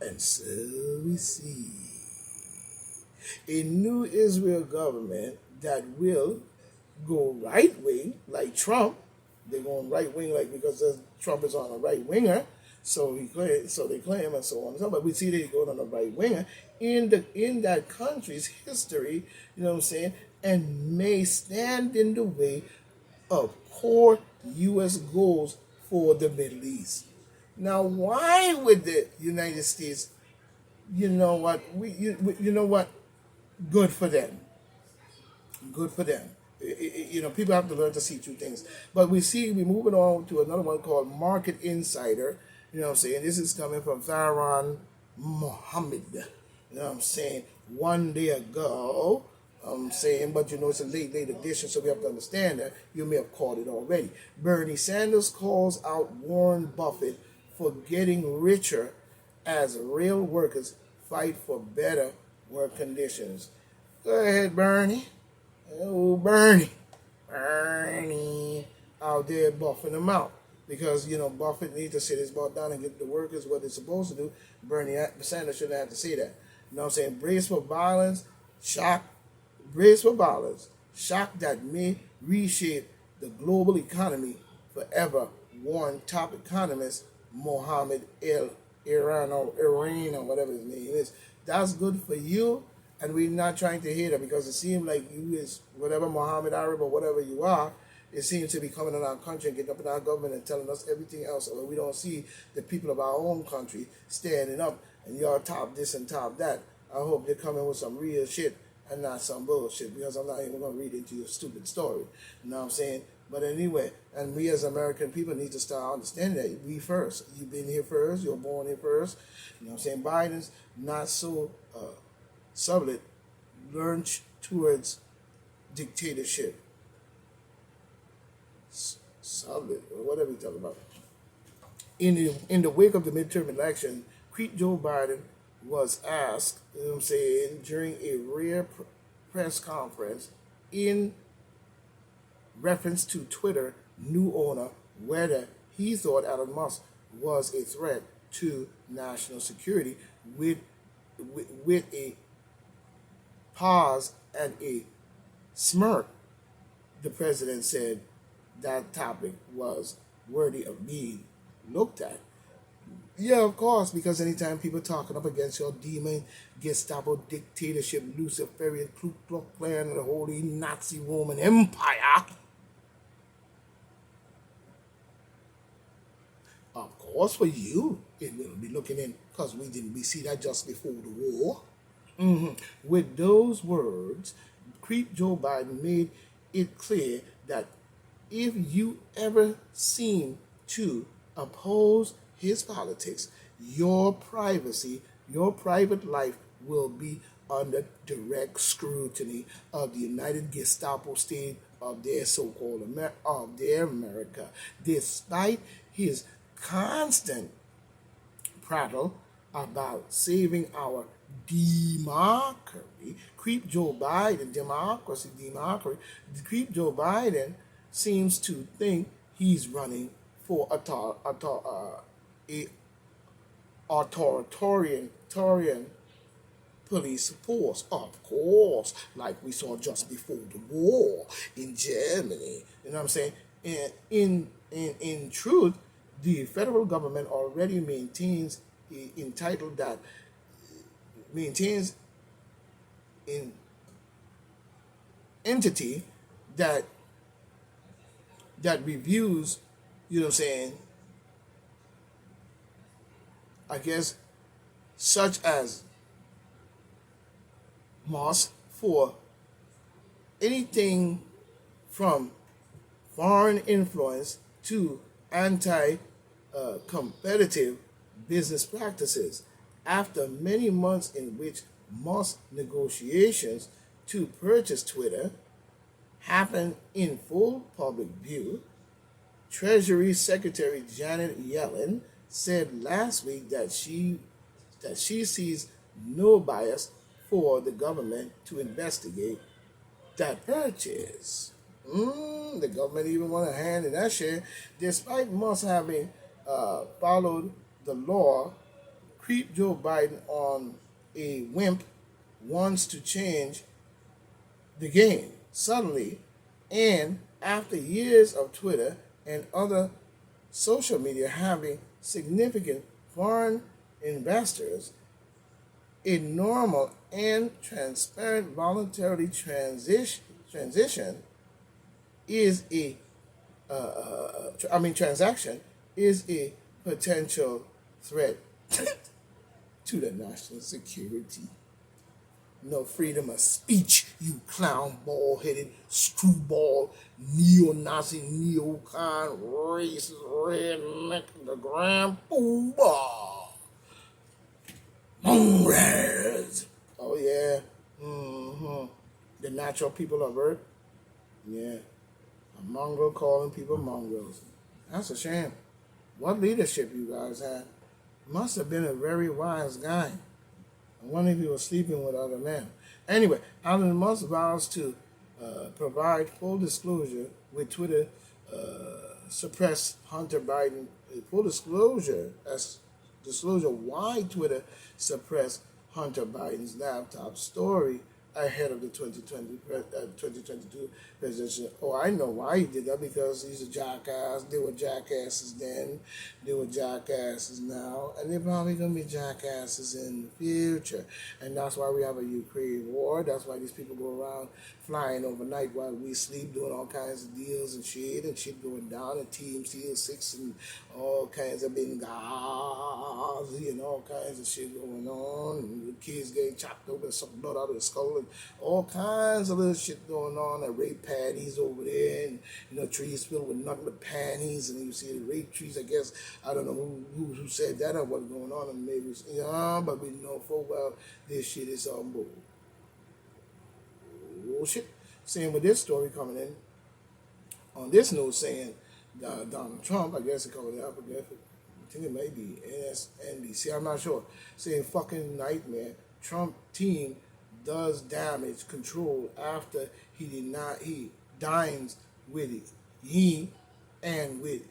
And so we see a new Israel government that will go right wing, like Trump. They're going right wing, like because Trump is on a right winger, so they claim and so on and so on. But we see they're going on a right winger in that country's history. You know what I'm saying? And may stand in the way of core U.S. goals for the Middle East. Now, why would the United States? You know what? You know what? Good for them. Good for them. You know, people have to learn to see through things. But we're moving on to another one called Market Insider. You know what I'm saying? This is coming from Farhan Mohammed. You know what I'm saying? One day ago, I'm saying, but you know, it's a late edition, so we have to understand that. You may have caught it already. Bernie Sanders calls out Warren Buffett for getting richer as real workers fight for better work conditions. Go ahead, Bernie. Oh, Bernie, out there buffing them out. Because, you know, Buffett needs to sit his butt down and get the workers what they're supposed to do. Bernie Sanders shouldn't have to say that. You know what I'm saying? Brace for violence, shock that may reshape the global economy forever, warned top economist Mohammed El Iran or whatever his name is. That's good for you, and we're not trying to hate her because it seems like you is whatever Muhammad Arab or whatever you are. It seems to be coming in our country and getting up in our government and telling us everything else. Although we don't see the people of our own country standing up and y'all top this and top that. I hope they're coming with some real shit and not some bullshit because I'm not even going to read into your stupid story. You know what I'm saying? But anyway, and we as American people need to start understanding that we first. You've been here first. You're born here first. You know what I'm saying? Biden's not so sublet. Learn towards dictatorship. Sublet, or whatever you're talking about. In the wake of the midterm election, Joe Biden was asked, you know what I'm saying, during a rare press conference in reference to Twitter new owner whether he thought Elon Musk was a threat to national security with a pause and a smirk. The president said that topic was worthy of being looked at. Yeah, of course, because anytime people talking up against your demon, Gestapo dictatorship, Luciferian Ku Klux Klan, and the Holy Nazi Roman Empire, of course for you, it will be looking in, because we see that just before the war. With those words, Joe Biden made it clear that if you ever seem to oppose his politics, your privacy, your private life will be under direct scrutiny of the United Gestapo state of their so-called America, despite his constant prattle about saving our democracy. Creep Joe Biden, democracy. Creep Joe Biden seems to think he's running for a authoritarian police force, of course, like we saw just before the war in Germany. You know what I'm saying? And in truth, the federal government already maintains an entity that reviews, you know what I'm saying, I guess, such as Moss for anything from foreign influence to anti-competitive business practices. After many months in which Musk negotiations to purchase Twitter happened in full public view, Treasury Secretary Janet Yellen said last week that she sees no bias for the government to investigate that purchase. The government even want a hand in that share, despite Musk having followed the law Creep Joe Biden on a wimp wants to change the game suddenly, and after years of Twitter and other social media having significant foreign investors, a normal and transparent voluntary transition is a transaction is a potential threat to the national security. No freedom of speech, you clown, bald-headed, screwball, neo-Nazi, neocon, racist, redneck, the grand poobah. Mongrels. Oh, yeah. The natural people of Earth. Yeah. A mongrel calling people mongrels. That's a shame. What leadership you guys had. Must have been a very wise guy. I wonder if he was sleeping with other men. Anyway, Elon Musk vows to provide full disclosure with Twitter suppress Hunter Biden. Full disclosure as disclosure why Twitter suppressed Hunter Biden's laptop story ahead of the 2022 presidential. Oh, I know why he did that, because he's a jackass. They were jackasses then, they were jackasses now, and they're probably going to be jackasses in the future. And that's why we have a Ukraine war. That's why these people go around flying overnight while we sleep, doing all kinds of deals and shit going down, and Team Steel 6 and all kinds of Benghazi and all kinds of shit going on, and the kids getting chopped open, sucked blood out of the skull, and all kinds of little shit going on, and rape panties over there, and trees filled with nothing but panties, and you see the rape trees. I guess I don't know who said that or what's going on, and maybe but we know full well this shit is on board. Bullshit. Same with this story coming in on this news saying Donald Trump, I guess it called it, I think it may be NBC, I'm not sure, saying fucking nightmare. Trump team does damage control after he dines with it. He and with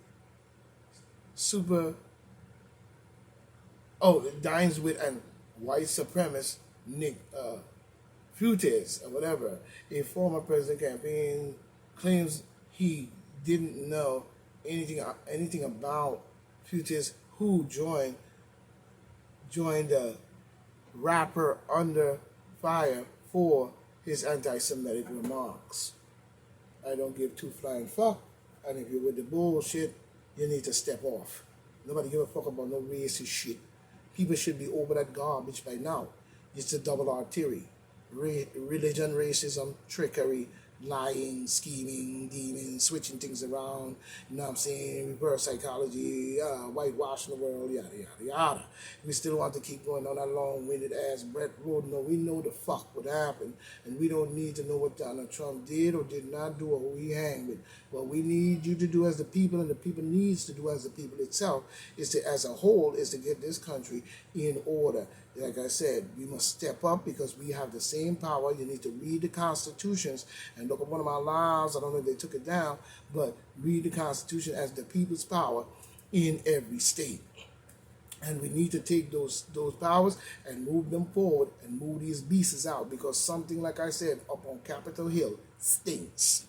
dines with an white supremacist Nick Fuentes or whatever. A former president campaign claims he didn't know anything about Fuentes, who joined the rapper under fire for his anti-Semitic remarks. I don't give two flying fuck, and if you're with the bullshit, you need to step off. Nobody give a fuck about no racist shit. People should be over that garbage by now. It's a double artery. Religion, racism, trickery, lying, scheming, demons, switching things around, reverse psychology, whitewashing the world, yada, yada, yada. We still want to keep going on that long-winded ass Brett Road. No, we know the fuck what happened, and we don't need to know what Donald Trump did or did not do or who he hanged with. What we need you to do as the people, and the people needs to do as the people itself, is to, as a whole, is to get this country in order. Like I said, we must step up because we have the same power. You need to read the constitutions and look at one of my laws. I don't know if they took it down, but read the Constitution as the people's power in every state. And we need to take those powers and move them forward and move these beasts out, because something, like I said, up on Capitol Hill stinks.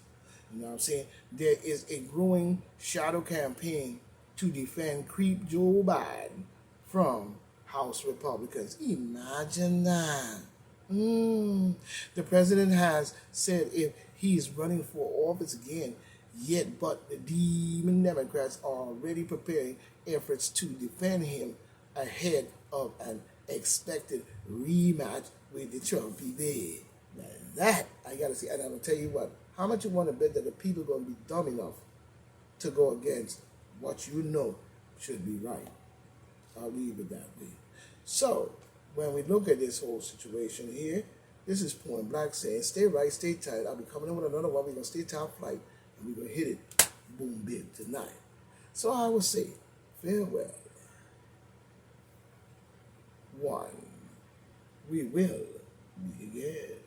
You know what I'm saying? There is a growing shadow campaign to defend Creep Joe Biden from House Republicans. Imagine that. The president has said if he's running for office again, but the demon Democrats are already preparing efforts to defend him ahead of an expected rematch with the Trump people. Now that, I gotta see, and I'm gonna tell you what, how much you want to bet that the people are gonna be dumb enough to go against what you know should be right? I'll leave it that way. So, when we look at this whole situation here, this is Point Black saying, stay right, stay tight. I'll be coming in with another one. We're going to stay top flight, and we're going to hit it boom big tonight. So I will say, farewell. One, we will meet again.